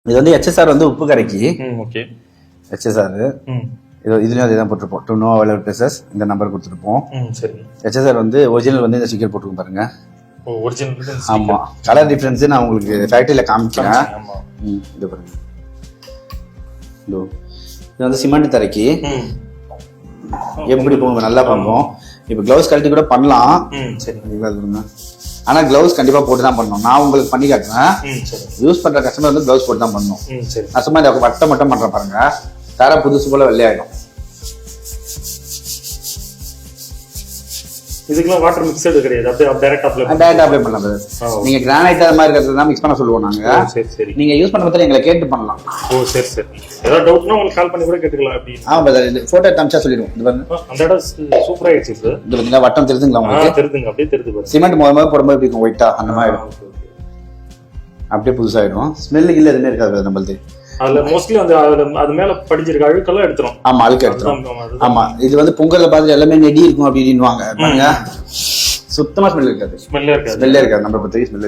இது வந்து HSR வந்து உப்பு கரைக்கி. ஓகே. HSR இதுலயும் அதே தான் போட்டிருப்போம். டு நோ அவைலபிள் பிளேசஸ் இந்த நம்பர் கொடுத்துருப்போம். சரி. HSR வந்து ஒரிஜினல் வந்து இந்த ஸ்டிக்கர் போட்டுருக்கோம் பாருங்க. ஒரிஜினல். ஆமா, கலர் டிஃபரன்ஸ் நான் உங்களுக்கு ஃபேக்டரியில காமிக்கிறேன். இது பாருங்க. இது வந்து சிமெண்ட் தரைக்கு எப்படி போகும், நல்லா பண்ணுவோம். இப்போ கிளவுஸ் கழட்டி கூட பண்ணலாம். சரி. ஆனா கிளவுஸ் கண்டிப்பா போட்டு தான் பண்ணணும். நான் உங்களுக்கு பண்ணி காட்டுறேன். யூஸ் பண்ற கஸ்டமர் வந்து கிளவுஸ் போட்டு தான் பண்ணணும். நான் சும்மா இந்த வட்டம் மட்டும் பண்றேன் பாருங்க. தர புதுசு போல வெள்ளையாயிடும். இதுக்கெல்லாம் வாட்டர் மிக்சடு கிடையாது, அப்படியே டைரக்ட் அப்ளை பண்ணலாம். நீங்க கிரானைட் அது மாதிரி இருக்கிறது மிக்ஸ் பண்ண சொல்லுவோம் நாங்க. சரி. நீங்க யூஸ் பண்ண பத்தி எங்களை கேட்டு பண்ணலாம். சரி. ஏதாவது டவுட்னா உங்களுக்கு கால் பண்ணி கூட கேட்டுக்கலாம். அப்படி இந்த போட்டோ காமிச்சா சொல்லிடுவோம். இது பாருங்க, அந்த இடம் சூப்பரா ஆயிடுச்சு சார். இது பாத்தீங்களா, வட்டம் தெரியுதுங்களா உங்களுக்கு? தெரியுதுங்க, அப்படியே தெரியுது பாருங்க. சிமெண்ட் முதல்ல போடும்போது எப்படி இருக்கும், ஒயிட்டா அந்த மாதிரி அப்படியே புதுசாயிடும். ஸ்மெல் இல்ல எதுவுமே இருக்காது நம்மளுக்கு. அதுல மோஸ்ட்லி அந்த அது மேல படிஞ்சிருக்க அழுக்கெல்லாம் எடுத்துரும். ஆமா, அழுக்கு எடுத்துரும். ஆமா, இது வந்து பொங்கல்ல பார்த்து எல்லாமே நெடி இருக்கும் அப்படின்னுவாங்க. சுத்தமா ஸ்மெல் இருக்காது. ஸ்மெல்லே இருக்காது. நம்ம பத்தி ஸ்மெல்